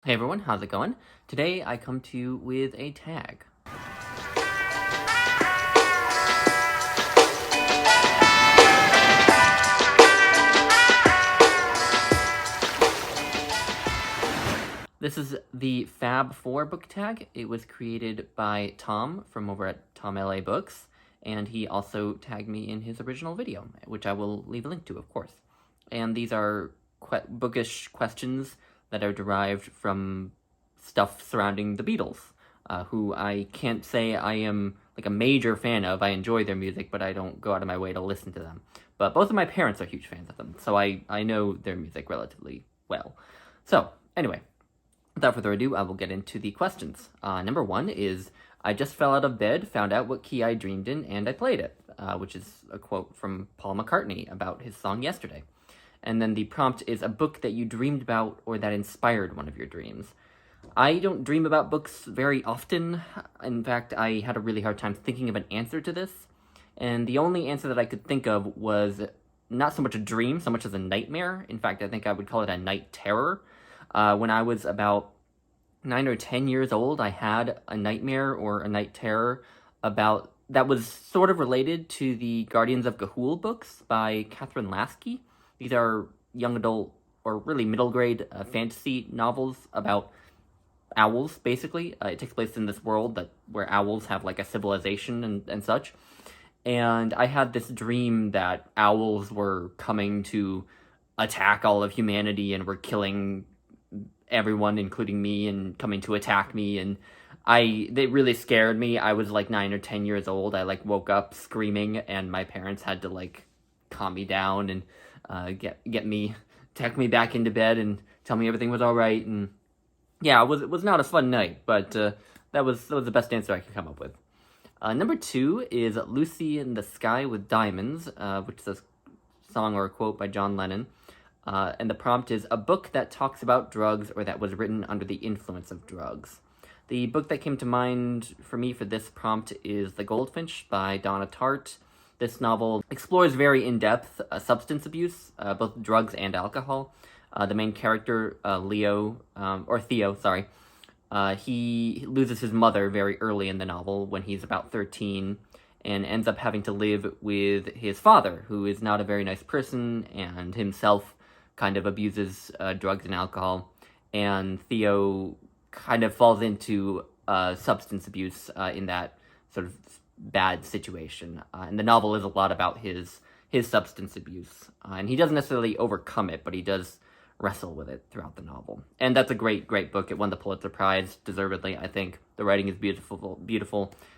Hey everyone, how's it going? Today I come to you with a tag. This is the Fab Four Book Tag. It was created by Tom from over at Tom LA Books, and he also tagged me in his original video, which I will leave a link to, of course. And these are bookish questions that are derived from stuff surrounding the Beatles, who I can't say I am like a major fan of. I enjoy their music, but I don't go out of my way to listen to them. But both of my parents are huge fans of them, so I know their music relatively well. So, anyway, without further ado, I will get into the questions. Number one is, I just fell out of bed, found out what key I dreamed in, and I played it, which is a quote from Paul McCartney about his song Yesterday. And then the prompt is a book that you dreamed about or that inspired one of your dreams. I don't dream about books very often. In fact, I had a really hard time thinking of an answer to this. And the only answer that I could think of was not so much a dream, so much as a nightmare. In fact, I think I would call it a night terror. When I was about 9 or 10 years old, I had a nightmare or a night terror about that was sort of related to the Guardians of Ga'Hoole books by Catherine Lasky. These are young adult or really middle grade fantasy novels about owls, basically. It takes place in this world where owls have like a civilization and such. And I had this dream that owls were coming to attack all of humanity and were killing everyone, including me, and coming to attack me. And they really scared me. I was like 9 or 10 years old. I like woke up screaming, and my parents had to like calm me down and tuck me back into bed and tell me everything was all right. And yeah, it was not a fun night, but that was the best answer I could come up with. Number two is Lucy in the Sky with Diamonds, which is a song or a quote by John Lennon. And the prompt is a book that talks about drugs or that was written under the influence of drugs. The book that came to mind for me for this prompt is The Goldfinch by Donna Tartt. This novel explores very in-depth substance abuse, both drugs and alcohol. The main character, Theo, he loses his mother very early in the novel when he's about 13 and ends up having to live with his father, who is not a very nice person and himself kind of abuses drugs and alcohol. And Theo kind of falls into substance abuse in that sort of bad situation. And the novel is a lot about his substance abuse. And he doesn't necessarily overcome it, but he does wrestle with it throughout the novel. And that's a great book. It won the Pulitzer Prize, deservedly, I think. The writing is beautiful.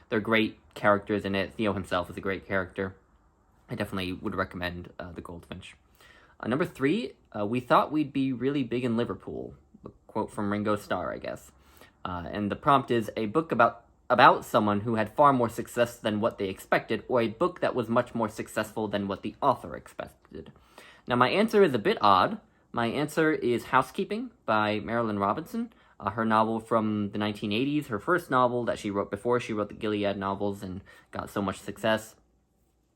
There are great characters in it. Theo himself is a great character. I definitely would recommend The Goldfinch. Number three, we thought we'd be really big in Liverpool. A quote from Ringo Starr, I guess. And the prompt is a book about someone who had far more success than what they expected, or a book that was much more successful than what the author expected. Now, my answer is a bit odd. My answer is Housekeeping by Marilynne Robinson, her novel from the 1980s, her first novel that she wrote before she wrote the Gilead novels and got so much success.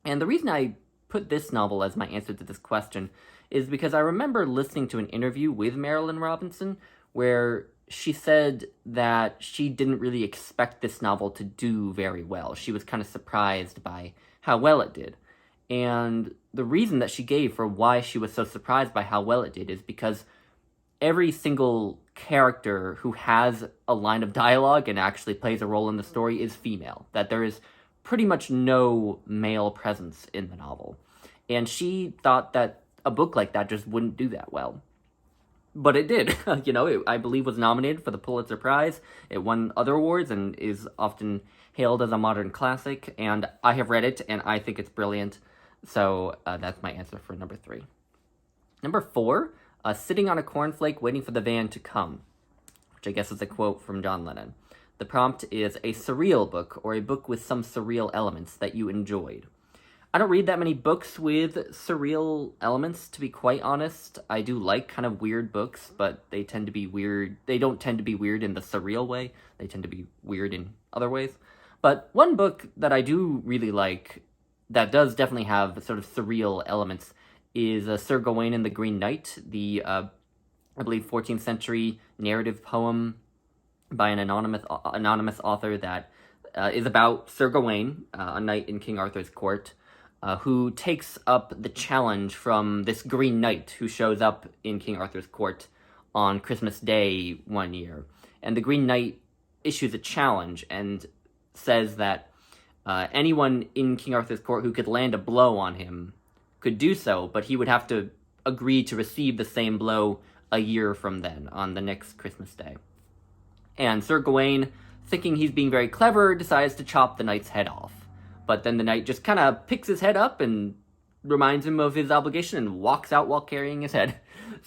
And the reason I put this novel as my answer to this question is because I remember listening to an interview with Marilynne Robinson where she said that she didn't really expect this novel to do very well. She was kind of surprised by how well it did. And the reason that she gave for why she was so surprised by how well it did is because every single character who has a line of dialogue and actually plays a role in the story is female. That there is pretty much no male presence in the novel. And she thought that a book like that just wouldn't do that well. But it did. I believe was nominated for the Pulitzer Prize. It won other awards and is often hailed as a modern classic. And I have read it, and I think it's brilliant. So that's my answer for number three. Number four, sitting on a cornflake waiting for the van to come, which I guess is a quote from John Lennon. The prompt is a surreal book or a book with some surreal elements that you enjoyed. I don't read that many books with surreal elements, to be quite honest. I do like kind of weird books, but they tend to be weird. They don't tend to be weird in the surreal way. They tend to be weird in other ways. But one book that I do really like that does definitely have sort of surreal elements is Sir Gawain and the Green Knight, the I believe, 14th century narrative poem by an anonymous author that is about Sir Gawain, a knight in King Arthur's court, who takes up the challenge from this Green Knight who shows up in King Arthur's court on Christmas Day one year. And the Green Knight issues a challenge and says that anyone in King Arthur's court who could land a blow on him could do so, but he would have to agree to receive the same blow a year from then, on the next Christmas Day. And Sir Gawain, thinking he's being very clever, decides to chop the knight's head off. But then the knight just kind of picks his head up and reminds him of his obligation and walks out while carrying his head.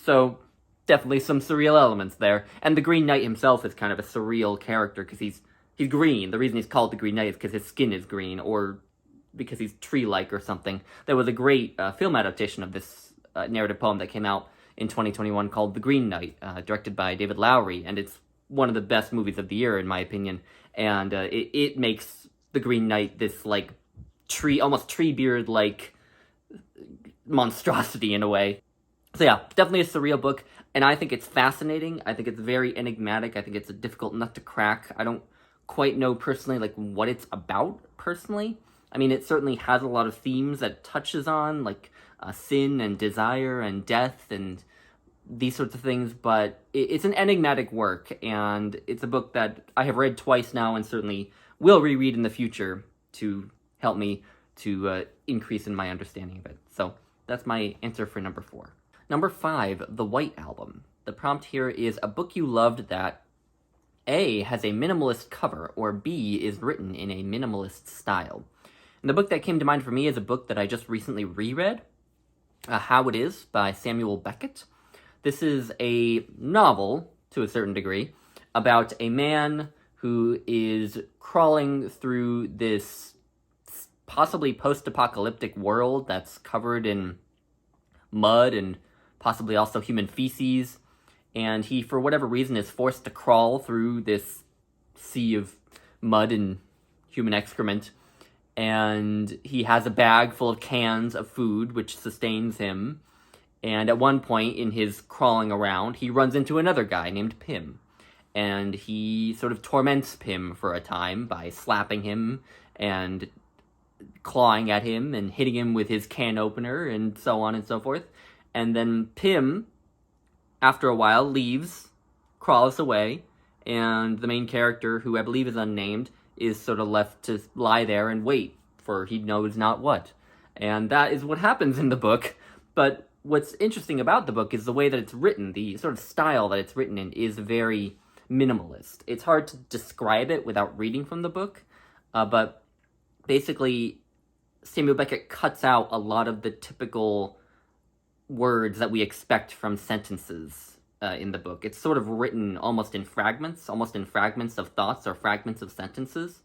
So, definitely some surreal elements there. And the Green Knight himself is kind of a surreal character, because he's green. The reason he's called the Green Knight is because his skin is green, or because he's tree-like or something. There was a great film adaptation of this narrative poem that came out in 2021 called The Green Knight, directed by David Lowery, and it's one of the best movies of the year, in my opinion. And it makes the Green Knight this, like, almost Treebeard-like monstrosity in a way. So yeah, definitely a surreal book, and I think it's fascinating. I think it's very enigmatic. I think it's a difficult nut to crack. I don't quite know personally, like, what it's about personally. I mean, it certainly has a lot of themes that it touches on, like sin and desire and death and these sorts of things, but it's an enigmatic work, and it's a book that I have read twice now and certainly will reread in the future to help me to increase in my understanding of it. So that's my answer for number 4. Number 5, The White Album. The prompt here is a book you loved that A, has a minimalist cover, or B, is written in a minimalist style. And the book that came to mind for me is a book that I just recently reread, How It Is by Samuel Beckett. This is a novel, to a certain degree, about a man who is crawling through this possibly post-apocalyptic world that's covered in mud and possibly also human feces, and he, for whatever reason, is forced to crawl through this sea of mud and human excrement, and he has a bag full of cans of food which sustains him. And at one point in his crawling around, he runs into another guy named Pym. And he sort of torments Pym for a time by slapping him and clawing at him and hitting him with his can opener and so on and so forth. And then Pym, after a while, leaves, crawls away, and the main character, who I believe is unnamed, is sort of left to lie there and wait for he knows not what. And that is what happens in the book. But what's interesting about the book is the way that it's written. The sort of style that it's written in is very minimalist. It's hard to describe it without reading from the book, but basically Samuel Beckett cuts out a lot of the typical words that we expect from sentences in the book. It's sort of written almost in fragments of thoughts or fragments of sentences,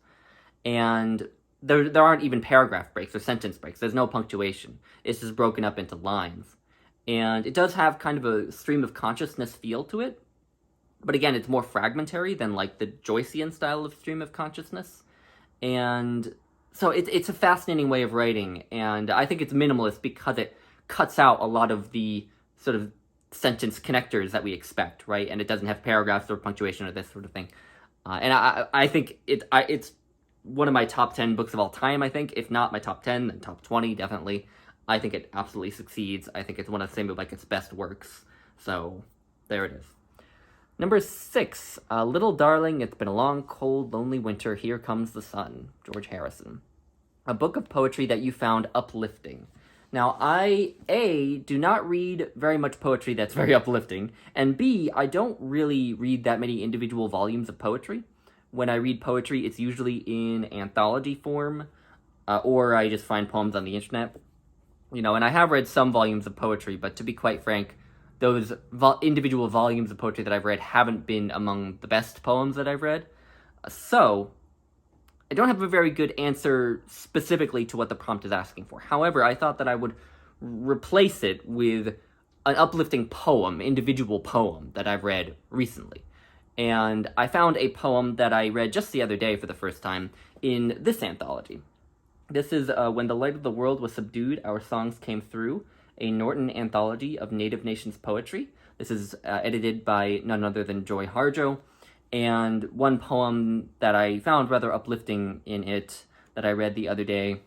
and there aren't even paragraph breaks or sentence breaks. There's no punctuation. It's just broken up into lines. And it does have kind of a stream of consciousness feel to it. But again, it's more fragmentary than like the Joycean style of stream of consciousness. And so it's a fascinating way of writing. And I think it's minimalist because it cuts out a lot of the sort of sentence connectors that we expect, right? And it doesn't have paragraphs or punctuation or this sort of thing. And I think it's one of my top 10 books of all time, I think. If not my top 10, then top 20, definitely. I think it absolutely succeeds. I think it's one of Samuel Beckett's best works. So, there it is. Number 6, Little Darling, It's Been a Long, Cold, Lonely Winter, Here Comes the Sun, George Harrison. A book of poetry that you found uplifting. Now, I, A, do not read very much poetry that's very uplifting, and B, I don't really read that many individual volumes of poetry. When I read poetry, it's usually in anthology form, or I just find poems on the internet. You know, and I have read some volumes of poetry, but to be quite frank, those individual volumes of poetry that I've read haven't been among the best poems that I've read. So, I don't have a very good answer specifically to what the prompt is asking for. However, I thought that I would replace it with an uplifting poem, individual poem, that I've read recently. And I found a poem that I read just the other day for the first time in this anthology. This is When the Light of the World Was Subdued, Our Songs Came Through, a Norton anthology of Native Nations poetry. This is edited by none other than Joy Harjo, and one poem that I found rather uplifting in it that I read the other day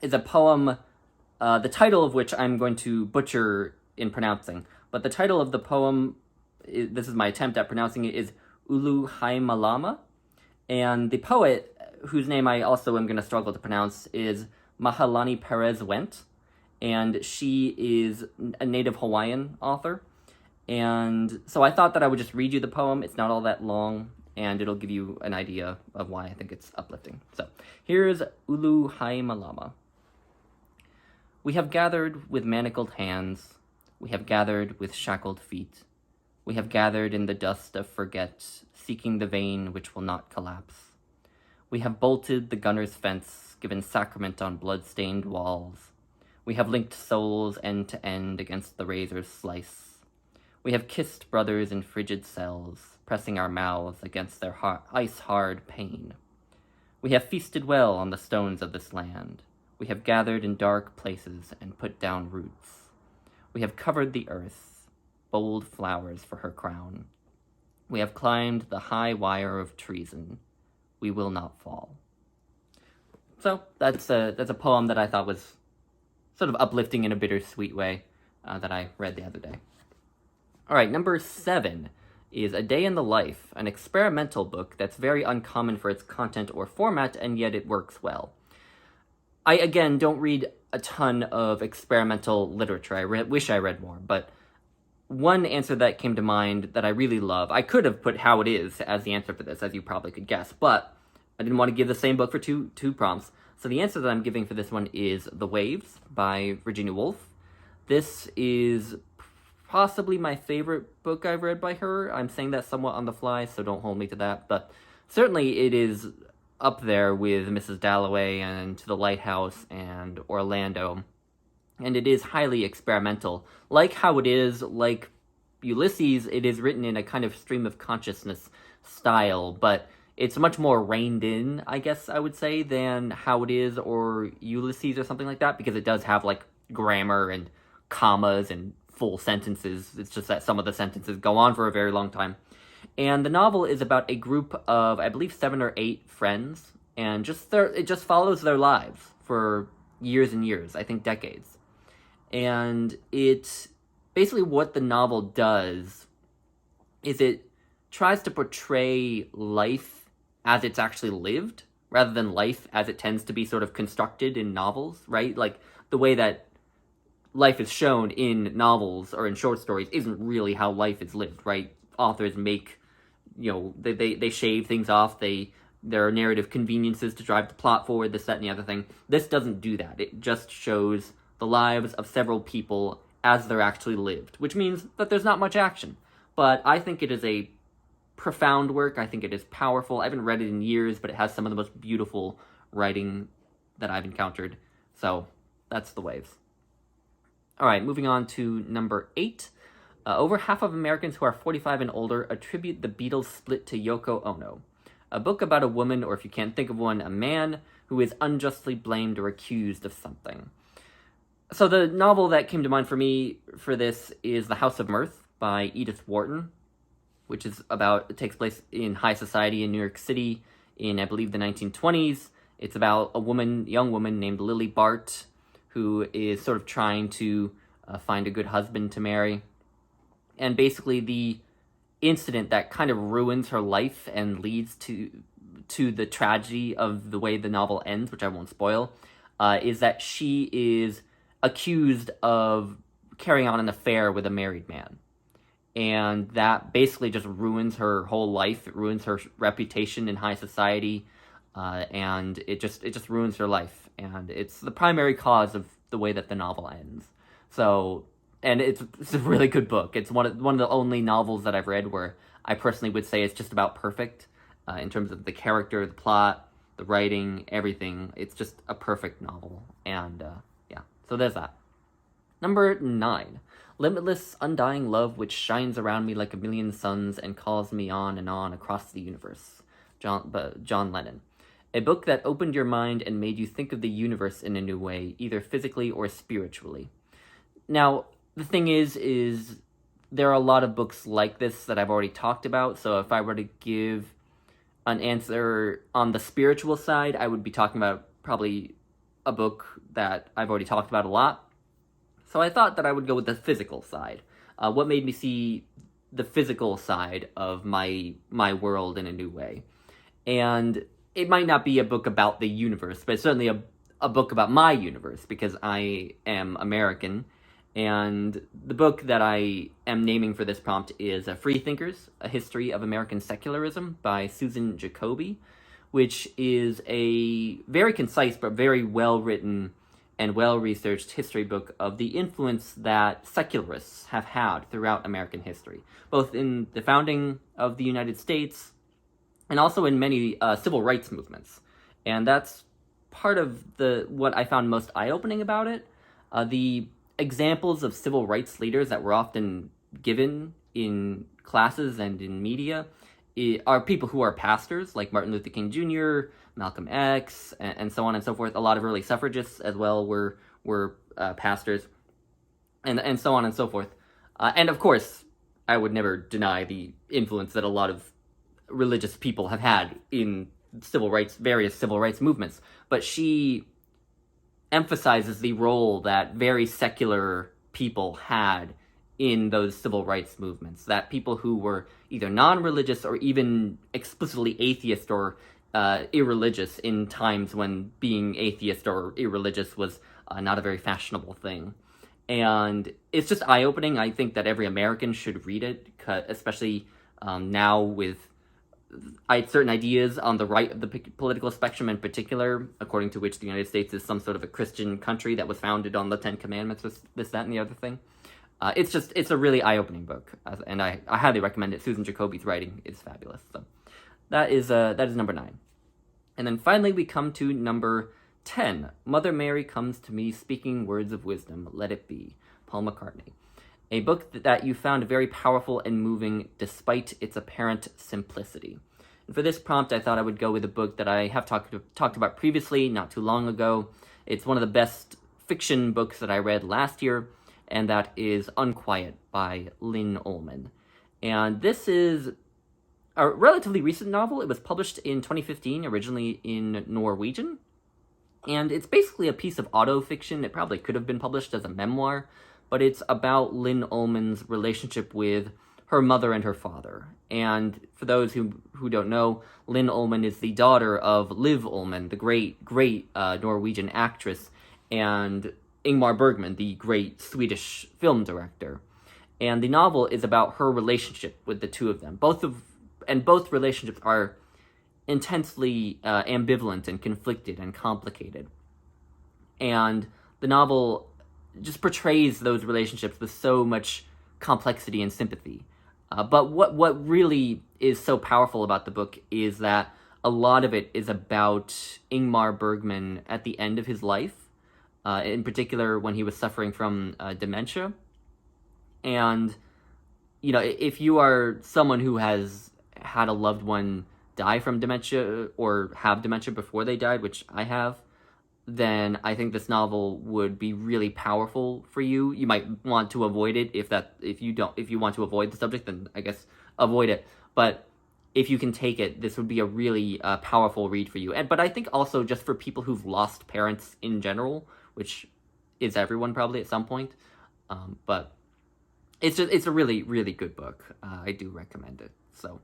is a poem, the title of which I'm going to butcher in pronouncing, but the title of the poem, this is my attempt at pronouncing it, is Ulu Haimalama, and the poet, whose name I also am going to struggle to pronounce, is Mahalani Perez Went, and she is a native Hawaiian author. And so I thought that I would just read you the poem. It's not all that long, and it'll give you an idea of why I think it's uplifting. So here's Ulu Haimalama. We have gathered with manacled hands. We have gathered with shackled feet. We have gathered in the dust of forget, seeking the vein which will not collapse. We have bolted the gunner's fence, given sacrament on blood-stained walls. We have linked souls end to end against the razor's slice. We have kissed brothers in frigid cells, pressing our mouths against their ice-hard pain. We have feasted well on the stones of this land. We have gathered in dark places and put down roots. We have covered the earth, bold flowers for her crown. We have climbed the high wire of treason. We will not fall. So that's a poem that I thought was sort of uplifting in a bittersweet way that I read the other day. All right, number 7 is A Day in the Life, an experimental book that's very uncommon for its content or format, and yet it works well. I, again, don't read a ton of experimental literature. I wish I read more, but one answer that came to mind that I really love, I could have put How It Is as the answer for this, as you probably could guess, but I didn't want to give the same book for two prompts. So the answer that I'm giving for this one is The Waves by Virginia Woolf. This is possibly my favorite book I've read by her. I'm saying that somewhat on the fly, so don't hold me to that, but certainly it is up there with Mrs. Dalloway and To the Lighthouse and Orlando, and it is highly experimental. Like How It Is, like Ulysses, it is written in a kind of stream of consciousness style, but it's much more reined in, I guess I would say, than How It Is or Ulysses or something like that, because it does have, like, grammar and commas and full sentences. It's just that some of the sentences go on for a very long time. And the novel is about a group of, I believe, 7 or 8 friends, and it just follows their lives for years and years, I think decades. And it basically, what the novel does is it tries to portray life as it's actually lived, rather than life as it tends to be sort of constructed in novels, right? Like, the way that life is shown in novels or in short stories isn't really how life is lived, right? Authors make, they shave things off, there are narrative conveniences to drive the plot forward, this, that, and the other thing. This doesn't do that. It just shows the lives of several people as they're actually lived, which means that there's not much action. But I think it is a profound work. I think it is powerful. I haven't read it in years, but it has some of the most beautiful writing that I've encountered. So that's The Waves. All right, moving on to number 8. Over half of Americans who are 45 and older attribute the Beatles' split to Yoko Ono. A book about a woman, or if you can't think of one, a man, who is unjustly blamed or accused of something. So the novel that came to mind for me for this is The House of Mirth by Edith Wharton, which is it takes place in high society in New York City in, I believe, the 1920s. It's about a young woman named Lily Bart, who is sort of trying to find a good husband to marry. And basically the incident that kind of ruins her life and leads to the tragedy of the way the novel ends, which I won't spoil, is that she is accused of carrying on an affair with a married man. And that basically just ruins her whole life. It ruins her reputation in high society, and it just ruins her life. And it's the primary cause of the way that the novel ends. So, and it's a really good book. It's one of the only novels that I've read where I personally would say it's just about perfect in terms of the character, the plot, the writing, everything. It's just a perfect novel. And yeah, so there's that. Number 9. Limitless, undying love which shines around me like a million suns and calls me on and on across the universe. John Lennon. A book that opened your mind and made you think of the universe in a new way, either physically or spiritually. Now, the thing is there are a lot of books like this that I've already talked about, so if I were to give an answer on the spiritual side, I would be talking about probably a book that I've already talked about a lot. So I thought that I would go with the physical side. What made me see the physical side of my world in a new way. And it might not be a book about the universe, but it's certainly a book about my universe, because I am American. And the book that I am naming for this prompt is Freethinkers, A History of American Secularism by Susan Jacoby, which is a very concise but very well-written and well-researched history book of the influence that secularists have had throughout American history, both in the founding of the United States and also in many civil rights movements. And that's part of what I found most eye-opening about it. The examples of civil rights leaders that were often given in classes and in media are people who are pastors, like Martin Luther King Jr., Malcolm X, and so on and so forth. A lot of early suffragists as well were pastors, and so on and so forth. And of course, I would never deny the influence that a lot of religious people have had in various civil rights movements. But she emphasizes the role that very secular people had in those civil rights movements, that people who were either non-religious or even explicitly atheist or irreligious in times when being atheist or irreligious was not a very fashionable thing. And it's just eye-opening. I think that every American should read it, especially now with certain ideas on the right of the political spectrum in particular, according to which the United States is some sort of a Christian country that was founded on the Ten Commandments, this, that, and the other thing. It's a really eye-opening book, and I highly recommend it. Susan Jacoby's writing is fabulous. So that is number 9. And then finally we come to number 10. Mother Mary Comes to Me Speaking Words of Wisdom, Let It Be, Paul McCartney. A book that you found very powerful and moving despite its apparent simplicity. And for this prompt, I thought I would go with a book that I have talked about previously, not too long ago. It's one of the best fiction books that I read last year, and that is Unquiet by Lynn Ullman. And this is a relatively recent novel. It was published in 2015, originally in Norwegian. And it's basically a piece of autofiction. It probably could have been published as a memoir, but it's about Lynn Ullman's relationship with her mother and her father. And for those who don't know, Lynn Ullman is the daughter of Liv Ullman, the great Norwegian actress, and Ingmar Bergman, the great Swedish film director. And the novel is about her relationship with the two of them. Both relationships are intensely ambivalent and conflicted and complicated. And the novel just portrays those relationships with so much complexity and sympathy. But what really is so powerful about the book is that a lot of it is about Ingmar Bergman at the end of his life, in particular when he was suffering from dementia. And, you know, if you are someone who has had a loved one die from dementia or have dementia before they died, which I have, then I think this novel would be really powerful for you. You might want to avoid it if you want to avoid the subject, then I guess avoid it. But if you can take it, this would be a really powerful read for you. But I think also just for people who've lost parents in general, which is everyone probably at some point. But it's a really, really good book. I do recommend it. So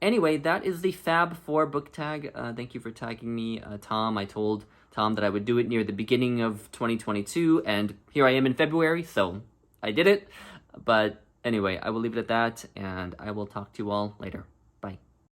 anyway, that is the Fab Four Book Tag. Thank you for tagging me, Tom. I told Tom that I would do it near the beginning of 2022, and here I am in February, so I did it. But anyway, I will leave it at that, and I will talk to you all later.